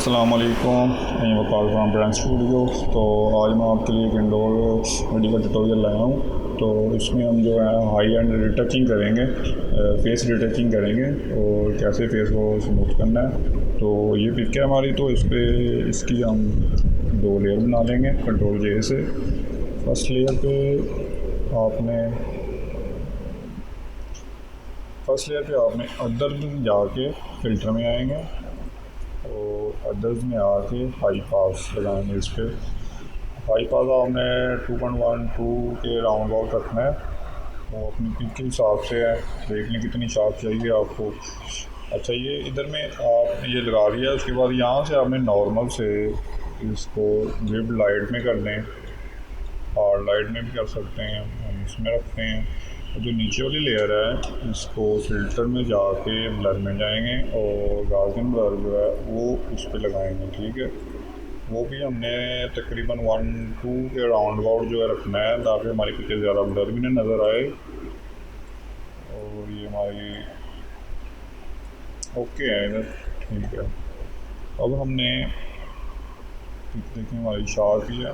अस्सलाम वालेकुम, मैं वकाल फ्राम ब्रांड स्टूडियो। तो आज मैं आपके लिए एक इंडोर वीडियो का ट्यूटोरियल लाया हूँ। तो इसमें हम जो है हाई एंड रिटचिंग करेंगे, फेस रिटचिंग करेंगे और कैसे फेस को स्मूथ करना है। तो ये पिक है हमारी, तो इस पर इसकी हम दो लेयर बना लेंगे कंट्रोल जे से। फर्स्ट लेयर पे आपने अदर जाके फ़िल्टर में आएंगे और अदर्स में आके हाई पास लगाएंगे। इस पर हाई पास आपने 2.12 के राउंड अबाउट रखना है। वो अपनी पिक के हिसाब से है, देख लें कितनी शार्प चाहिए आपको। अच्छा, ये इधर में आप ये लगा दिया, उसके बाद यहाँ से आपने नॉर्मल से इसको विब लाइट में कर दें, और लाइट में भी कर सकते हैं, हम इसमें रखते हैं। जो नीचे वाली लेयर है इसको फ़िल्टर में जाके ब्लर में जाएंगे और गार्जियन ब्लर जो है वो उस पर लगाएंगे। ठीक है, वो भी हमने तकरीबन 1-2 के राउंड अबाउट जो है रखना है, ताकि हमारी पिक्चर ज़्यादा ब्लर भी ना नज़र आए। और ये हमारी ओके है इधर, ठीक है। अब हमने देखें हमारी शार्प ही है।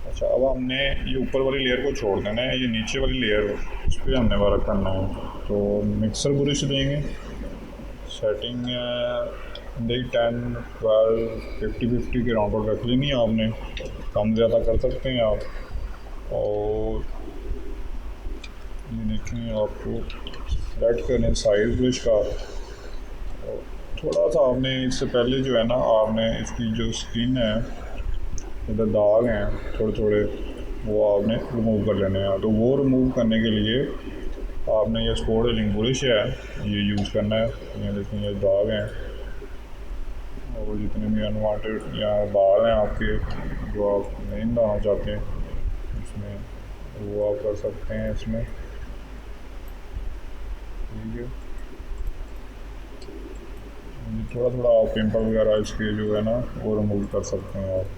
अच्छा, अब हमने ये ऊपर वाली लेयर को छोड़ देना है, ये नीचे वाली लेयर इस पर हमने वर्क करना है। तो मिक्सर ब्रश देंगे, सेटिंग 10, 12, 50 के राउंड पर रख लेनी है आपने, कम ज़्यादा कर सकते हैं आप। और ये देखें आपको सेट करने साइज ब्रश का। और थोड़ा सा आपने इससे पहले जो है ना, आपने इसकी जो स्किन है, इधर दाग हैं थोड़े थोड़े, वो आपने रिमूव कर लेने हैं। तो वो रिमूव करने के लिए आपने ये स्पोर्ट हीलिंग ब्रश है ये यूज़ करना है। ये देखें ये दाग हैं, और जितने भी अनवांटेड या बाल हैं आपके जो आप नहीं डालना चाहते इसमें, वो आप कर सकते हैं इसमें। ठीक है, थोड़ा थोड़ा आप पिंपल वगैरह इसके जो है ना वो रिमूव कर सकते हैं आप।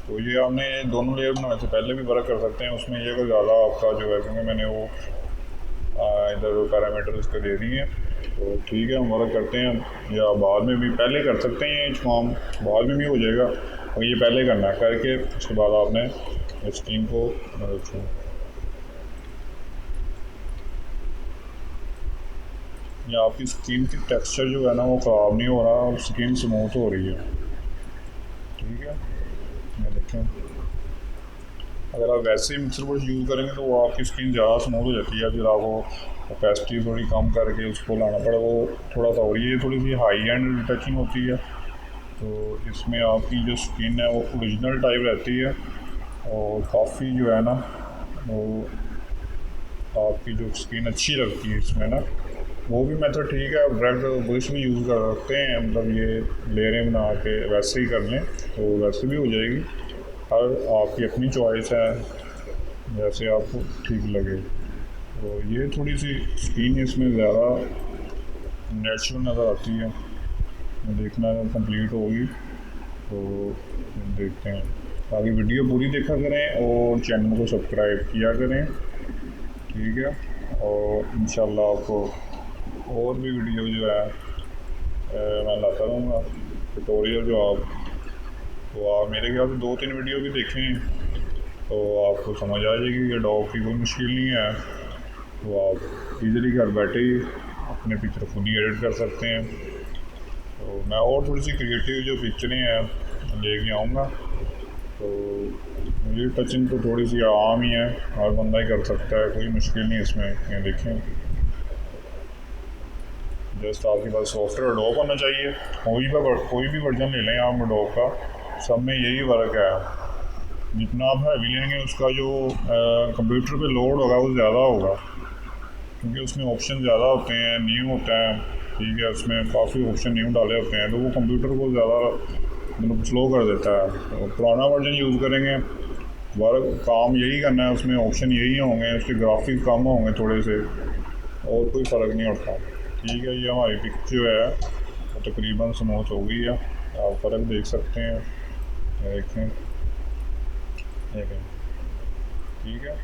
तो ये आपने दोनों लेयर बनाने से पहले भी वर्क कर सकते हैं, उसमें ये कोई ज़्यादा आपका जो है, क्योंकि मैंने वो इधर पैरामीटर इसके दे दिए हैं। तो ठीक है, हम वर्क करते हैं, या बाद में भी पहले कर सकते हैं, काम बाद में भी हो जाएगा, और ये पहले करना है करके उसके बाद आपने स्किन को रखें। या आपकी स्किन की टेक्सचर जो है ना वो ख़राब नहीं हो रहा और स्किन स्मूथ हो रही है। ठीक है, ये देखें, अगर आप वैसे ही मिक्सर ब्रश यूज़ करेंगे तो वो आपकी स्किन ज़्यादा स्मूथ हो जाती है। फिर आपको कैपेसिटी थोड़ी कम करके उसको लाना पड़ा, वो थोड़ा सा, और ये थोड़ी सी हाई एंड टचिंग होती है। तो इसमें आपकी जो स्किन है वो ओरिजिनल टाइप रहती है, और काफ़ी जो है ना वो आपकी जो स्किन अच्छी लगती है इसमें ना। वो भी मेथड ठीक है, डायरेक्ट ब्रश भी यूज़ कर सकते हैं, मतलब ये लेयरें बना के वैसे ही कर लें तो वैसे भी हो जाएगी। हर आपकी अपनी चॉइस है, जैसे आपको ठीक लगे। तो ये थोड़ी सी स्किन इसमें ज़्यादा नेचुरल नज़र आती है। देखना कंप्लीट होगी तो देखते हैं। बाकी वीडियो पूरी देखा करें और चैनल को सब्सक्राइब किया करें। ठीक है, और इंशाल्लाह आपको और भी वीडियो जो है मैं लाता रहूँगा ट्यूटोरियल। जो आप तो आप मेरे ख्याल से 2-3 वीडियो भी देखें तो आपको समझ आ जाएगी कि डॉग की कोई मुश्किल नहीं है। तो आप इजीली घर बैठे ही अपने पिक्चर खुद ही एडिट कर सकते हैं। तो मैं और थोड़ी सी क्रिएटिव जो पिक्चरें हैं लेके आऊँगा। तो ये टचिंग तो थोड़ी सी आम ही है, हर बंदा ही कर सकता है, कोई मुश्किल नहीं इसमें। ये देखें, जस्ट आपके पास सॉफ्टवेयर अडोब होना चाहिए, कोई भी वर्जन ले लें आप अडोब का, सब में यही वर्क है। जितना आप हैवी लेंगे उसका जो कंप्यूटर पे लोड होगा वो ज़्यादा होगा, क्योंकि उसमें ऑप्शन ज़्यादा होते हैं, न्यू होता है। ठीक है, उसमें काफ़ी ऑप्शन न्यू डाले होते हैं, तो वो कंप्यूटर को ज़्यादा मतलब स्लो कर देता है। तो पुराना वर्जन यूज़ करेंगे, वर्क काम यही करना है, उसमें ऑप्शन यही होंगे, उसके ग्राफिक्स कम होंगे थोड़े से, और कोई फ़र्क नहीं होता। ठीक है, ये हमारी पिक जो है वो तकरीबन स्मूथ हो गई है, आप फ़र्क देख सकते हैं। देखें, ठीक है,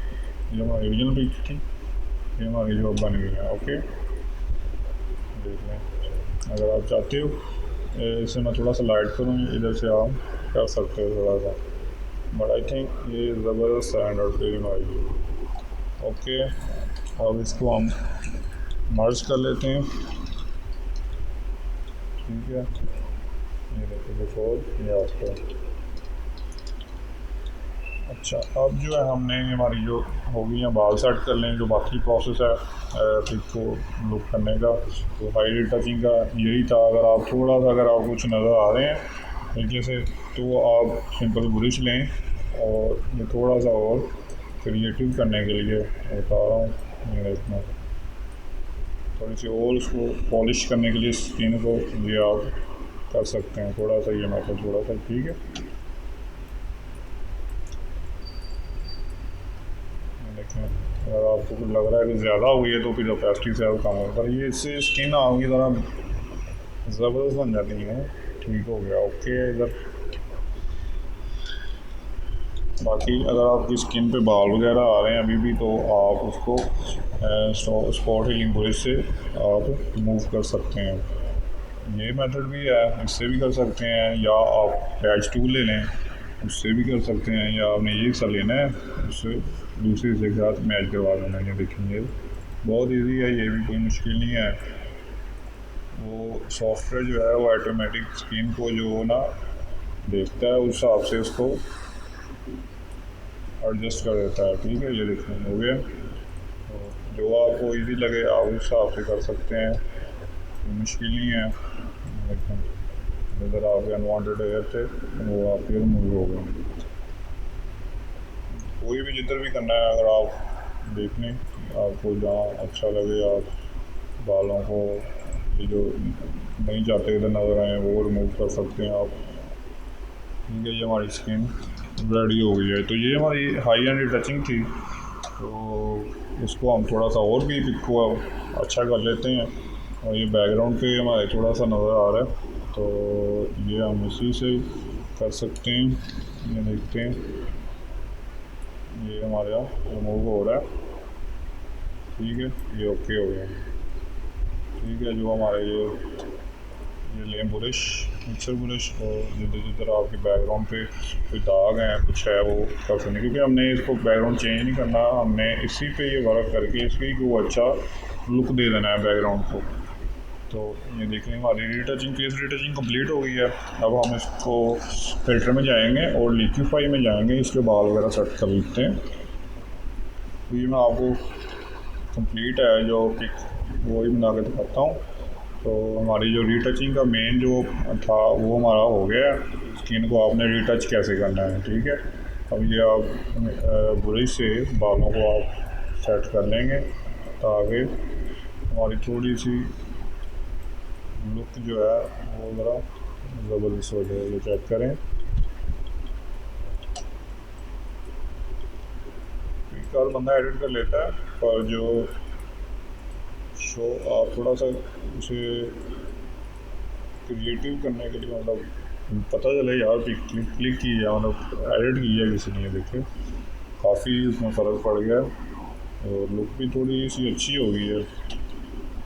ये हमारी ओरिजिनल पिक थी, ये हमारी जो बन गई है। ओके, देख लें, अगर आप चाहते हो इसे मैं थोड़ा सा लाइट करूँ, इधर से आप कर सकते हो थोड़ा सा, बट आई थिंक ये ज़बरदस्त स्टैंडर्ड फ्रेम आएगी। ओके, अब इसको हम मर्ज कर लेते हैं। ठीक है, ये देखिए बिफोर ये आफ्टर। अच्छा, अब जो है हमने हमारी जो हो गई हैं बाल सेट कर लें, जो बाकी प्रोसेस है पिक को लुक करने का, तो हाई टचिंग का यही था। अगर आप थोड़ा सा अगर आप कुछ नज़र आ रहे हैं तरीके से, तो आप सिंपल ब्रश लें और ये थोड़ा सा और क्रिएटिव करने के लिए बता रहा हूँ। ये देखना, थोड़ी सी और उसको पॉलिश करने के लिए स्किन को ये आप कर सकते हैं थोड़ा सा, ये मेथड थोड़ा सा। ठीक है, देखें अगर आपको कुछ लग रहा है कि ज़्यादा हुई है तो फिर ओपेसिटी से आप कम होगा, पर ये इससे स्किन आपकी तरह ज़बरदस्त बन जाती है। ठीक हो गया, ओके। इधर बाकी अगर आपकी स्किन पे बाल वगैरह आ रहे हैं अभी भी, तो आप उसको स्पॉट हीलिंग ब्रश से आप रिमूव कर सकते हैं। ये मेथड भी है, इससे भी कर सकते हैं, या आप पैच टूल ले लें उससे भी कर सकते हैं, या आपने ये सा लेना है उससे दूसरे से साथ मैच करवा देना है। ये देखेंगे बहुत इजी है, ये भी कोई मुश्किल नहीं है। वो सॉफ्टवेयर जो है वो ऑटोमेटिक स्क्रीन को जो ना देखता है, उस हिसाब से उसको एडजस्ट कर देता है। ठीक है, ये देखने हो गया। तो जो आपको इजी लगे आप उस हिसाब से कर सकते हैं, मुश्किल नहीं है। लेकिन अगर आपके अनवांटेड एयर थे वो आपके रिमूव हो गए। कोई भी जिधर भी करना है, अगर आप देख लें आपको जहाँ अच्छा लगे, आप बालों को ये जो नहीं चाहते इधर नज़र आए वो रिमूव कर सकते हैं आप। ठीक है, ये हमारी स्किन रेडी हो गई है। तो ये हमारी हाई एंड टचिंग थी, तो इसको हम थोड़ा सा और भी पिक को अच्छा कर लेते हैं। और ये बैकग्राउंड पे हमारे थोड़ा सा नज़र आ रहा है, तो ये हम इसी से कर सकते हैं। ये देखते हैं, ये हमारे यहाँ रिमूव हो रहा है। ठीक है, ये ओके हो गया। ठीक है, जो हमारे ये लें ब्रश, मिक्सर ब्रश, और जिधर जिधर आपके बैकग्राउंड पे कोई दाग हैं कुछ है वो कर सकते हैं, क्योंकि हमने इसको बैकग्राउंड चेंज नहीं करना, हमने इसी पे ये वर्क करके इसकी को अच्छा लुक दे देना है बैकग्राउंड को। तो ये देखें हमारी रीटचिंग, फेस रीटचिंग कंप्लीट हो गई है। अब हम इसको फिल्टर में जाएंगे और लिक्विफाई में जाएंगे, इसके बाल वगैरह सेट कर लेते हैं। तो ये मैं आपको कंप्लीट है जो पिक वो ही बना के दिखाता हूँ। तो हमारी जो रीटचिंग का मेन जो था वो हमारा हो गया। स्किन को आपने रीटच कैसे करना है, ठीक है। अब ये आप ब्रश से बालों को आप सेट कर लेंगे ताकि हमारी थोड़ी सी लुक जो है वो ज़रा ज़बरदस्त हो जाए। ये चेक करें, हर बंदा एडिट कर लेता है, पर जो शो आप थोड़ा सा उसे क्रिएटिव करने के लिए मतलब पता चले यार क्लिक की है, मतलब एडिट की है किसी ने, देखे काफ़ी उसमें फ़र्क पड़ गया और लुक भी थोड़ी सी अच्छी हो गई है।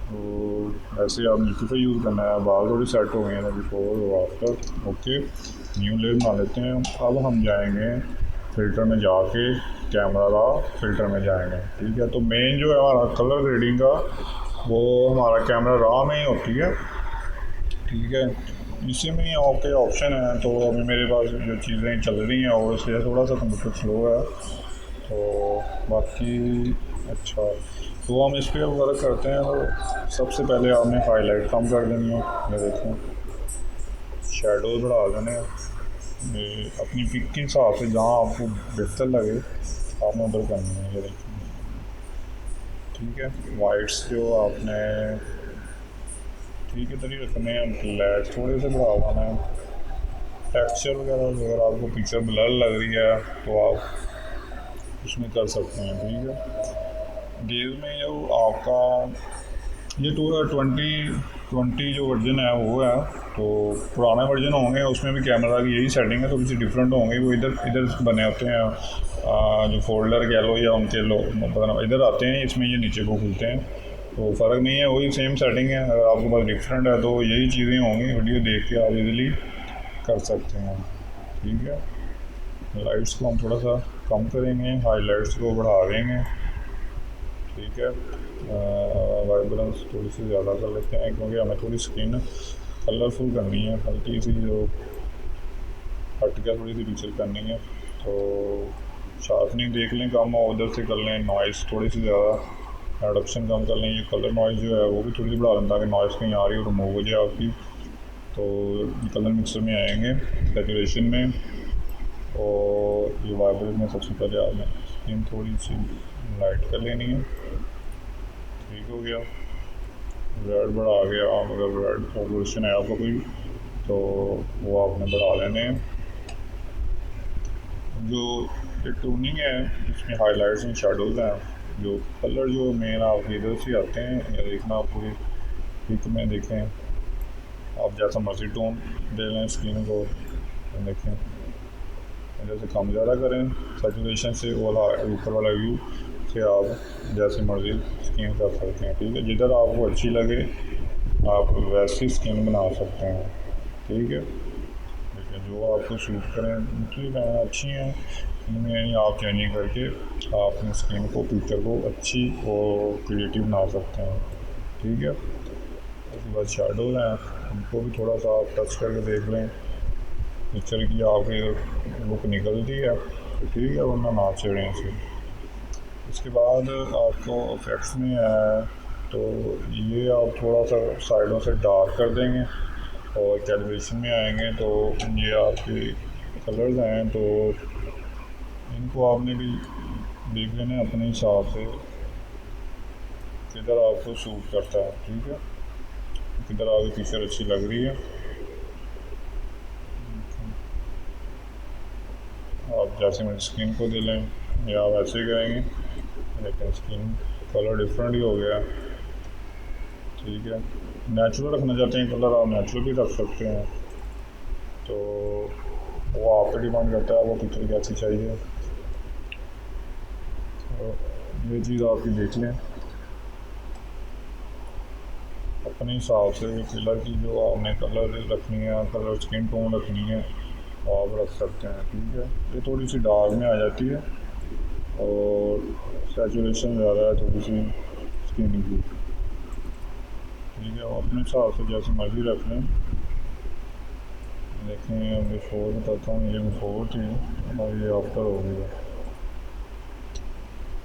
तो ऐसे आप नीचे पे यूज़ करना है, बाल थोड़ी सेट हो गए हैं बिफोर और आफ्टर। ओके, न्यू लेयर बना लेते हैं। अब हम जाएंगे फ़िल्टर में, जाके कैमरा का फ़िल्टर में जाएंगे। ठीक है, तो मेन जो है हमारा कलर ग्रेडिंग का वो हमारा कैमरा रॉ में ही होती है। ठीक है, इसी में ही आपके ऑप्शन है। तो अभी मेरे पास जो चीज़ें चल रही हैं और इसलिए थोड़ा सा कंप्यूटर स्लो है, तो बाकी अच्छा। तो हम इस पर वर्क करते हैं। तो सबसे पहले आपने हाईलाइट कम कर देनी है, ये देखें शेडो बढ़ा देने, ये अपनी पिक के हिसाब से जहाँ आपको बेहतर लगे आपने उधर करनी है। ये देखें, ठीक है, वाइट्स जो आपने ठीक है तरी रखने हैं, ब्लैक थोड़े से बढ़ा देना है। टेक्सचर वगैरह अगर आपको पिक्चर ब्लर लग रही है तो आप उसमें कर सकते हैं। ठीक है, गेज में जो आपका ये 2020 जो वर्जन है वो है, तो पुराना वर्जन होंगे उसमें भी कैमरा की यही सेटिंग है, थोड़ी सी डिफरेंट होंगी। वो इधर इधर बने होते हैं जो फोल्डर कह लो या उनके लो मतलब इधर आते हैं, इसमें ये नीचे को खुलते हैं। तो फ़र्क नहीं है, वही सेम सेटिंग है। अगर आपके पास डिफरेंट है तो यही चीज़ें होंगी, वीडियो देख के आप इजीली कर सकते हैं। ठीक है, लाइट्स को हम थोड़ा सा कम करेंगे, हाईलाइट्स को बढ़ा देंगे। ठीक है, वाइब्रेंस थोड़ी सी ज़्यादा कर लेते हैं क्योंकि हमें थोड़ी स्क्रीन कलरफुल करनी है, हल्की सी जो हट के थोड़ी सी पिक्चर करनी है। तो शार्पनिंग देख लें कम और उधर से कर लें, नॉइस थोड़ी सी ज़्यादा रिडक्शन कम कर लें। ये कलर नॉइस जो है वो भी थोड़ी सी बढ़ा लें ताकि नॉइस कहीं आ रही हो रिमूव हो जाए आपकी। तो कलर मिक्सर में आएंगे, सैचुरेशन में, और ये वाइब्रेंस में सबसे पहले आपने स्क्रीन थोड़ी सी लाइट कर लेनी है। ठीक हो गया, रेड बढ़ा गया, अगर रेड सैचुरेशन है आपका कोई तो वो आपने बढ़ा लेने हैं। जो ये टूनिंग है इसमें हाइलाइट्स एंड शेडोज़ हैं, जो कलर जो मेन आपके इधर से आते हैं, या देखना आप पूरी पिक में देखें, आप जैसा मर्जी टोन दे लें स्क्रीन को। देखें जैसे कम ज़्यादा करें सैचुरेशन से, वाला ऊपर वाला व्यू से आप जैसे मर्जी स्क्रीन कर सकते हैं। ठीक है, जिधर आपको अच्छी लगे आप वैसी स्क्रीन बना सकते हैं। ठीक है, देखिए जो आपको शूट करें ठीक है, अच्छी हैं, इनमें आप चेंजिंग करके आप अपनी स्क्रीन को पिक्चर को अच्छी और क्रिएटिव बना सकते हैं। ठीक है, उसके बाद शेडोज हैं, उनको भी थोड़ा सा आप टच करके देख लें, पिक्चर की आपकी लुक निकलती है तो ठीक है, वरना ना छेड़ें इसे। इसके बाद आपको इफेक्ट्स में है तो ये आप थोड़ा सा साइडों से डार्क कर देंगे, और कैलिब्रेशन में आएंगे तो ये आपके कलर्स हैं तो इनको आपने भी देख लेना अपने हिसाब से किधर आपको सूट करता है। ठीक है, किधर आपकी पिक्चर अच्छी लग रही है। आप जैसे मेरी स्क्रीन को दे लें या आप ऐसे ही करेंगे, लेकिन स्क्रीन कलर डिफरेंट ही हो गया। ठीक है, नेचुरल रखना चाहते हैं कलर आप नेचुरल भी रख सकते हैं, तो वो आप पे डिपेंड करता है आपको पिक्चर कैसी चाहिए। तो ये चीज़ आपकी देख लें अपने हिसाब से, कलर की जो आपने कलर रखनी है, कलर स्किन टोन रखनी है आप रख सकते हैं। ठीक है, ये थोड़ी सी डार्क में आ जाती है और सैचुरेशन ज़्यादा है थोड़ी सी स्किन की। ठीक है, अपने हिसाब से जैसे मर्जी रख लें। देखें बिफोर बताता हूँ, ये बिफोर थी और ये आफ्टर हो गया।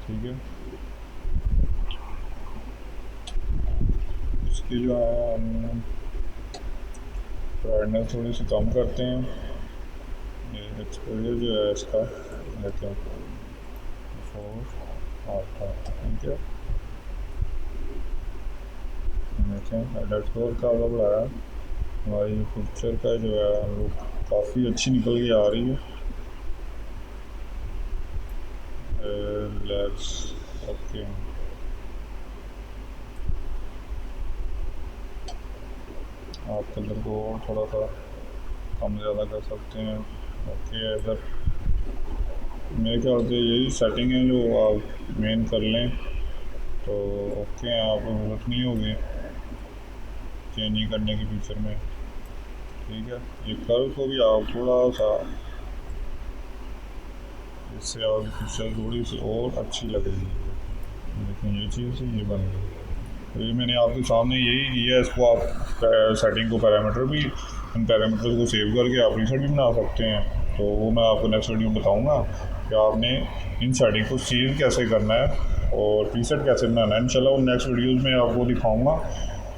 ठीक है, इसकी जो है हम ब्राइटनेस थोड़ी सी कम करते हैं, ये एक्सपोजर जो है इसका देखें बिफोर आफ्टर। ठीक है, देखें हाईलाइट स्कोर का अलग बढ़ाया, हमारी पिक्चर का जो है वो काफ़ी अच्छी निकल के आ रही है। लेट्स ओके, आप कलर को थोड़ा सा कम ज़्यादा कर सकते हैं। ओके, इधर मेरे ख्याल से यही सेटिंग है जो आप मेन कर लें तो ओके, आपको ज़रूरत नहीं होगी चेंजिंग करने की फीचर में। ठीक है, ये कर्व को भी आप थोड़ा सा, इससे आपकी पिक्चर थोड़ी सी और अच्छी लगेगी। लेकिन ये चीज़ ये बन गई, तो ये मैंने आपके सामने यही किया है। इसको आप सेटिंग को पैरामीटर भी, इन पैरामीटर्स को सेव करके आप रीसेट भी बना सकते हैं, तो वो मैं आपको नेक्स्ट वीडियो में बताऊँगा कि आपने इन सेटिंग को सेव कैसे करना है और प्रीसेट कैसे बनाना है। इंशाल्लाह वो नेक्स्ट वीडियोज़ में आपको दिखाऊँगा,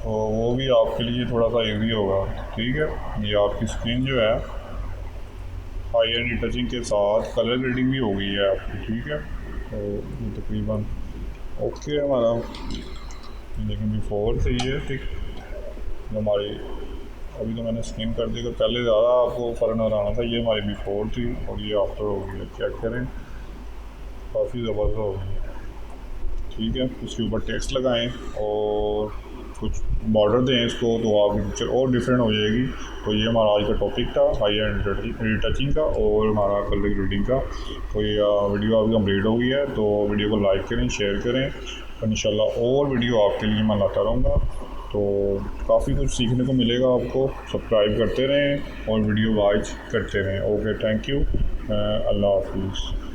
तो वो भी आपके लिए थोड़ा सा ईजी होगा। ठीक है, ये आपकी स्क्रीन जो है हाई एंड रिटचिंग के साथ कलर ग्रेडिंग भी हो गई है आपकी। ठीक है, तो ये तकरीबन ओके हमारा, लेकिन बिफोर से ये ठीक हमारी, अभी तो मैंने स्क्रीन कर दी, तो पहले ज़्यादा आपको फ़र्क नज़र आना था। ये हमारी बिफोर थी और ये आफ्टर हो गई है, चेक करें काफ़ी ज़बरदस्त हो गई। ठीक है, उसके ऊपर टेक्स्ट लगाएं और कुछ बॉर्डर दें इसको तो आपकी पिक्चर और डिफरेंट हो जाएगी। तो ये हमारा आज का टॉपिक था, हाई एंड रिटचिंग का और हमारा कलर ग्रेडिंग का। तो ये वीडियो आपकी कंप्लीट हो गई है, तो वीडियो को लाइक करें, शेयर करें, और इंशाल्लाह और वीडियो आपके लिए मैं लाता रहूँगा। तो काफ़ी कुछ सीखने को मिलेगा आपको। सब्सक्राइब करते रहें और वीडियो वॉच करते रहें। ओके, थैंक यू, अल्लाह हाफिज़।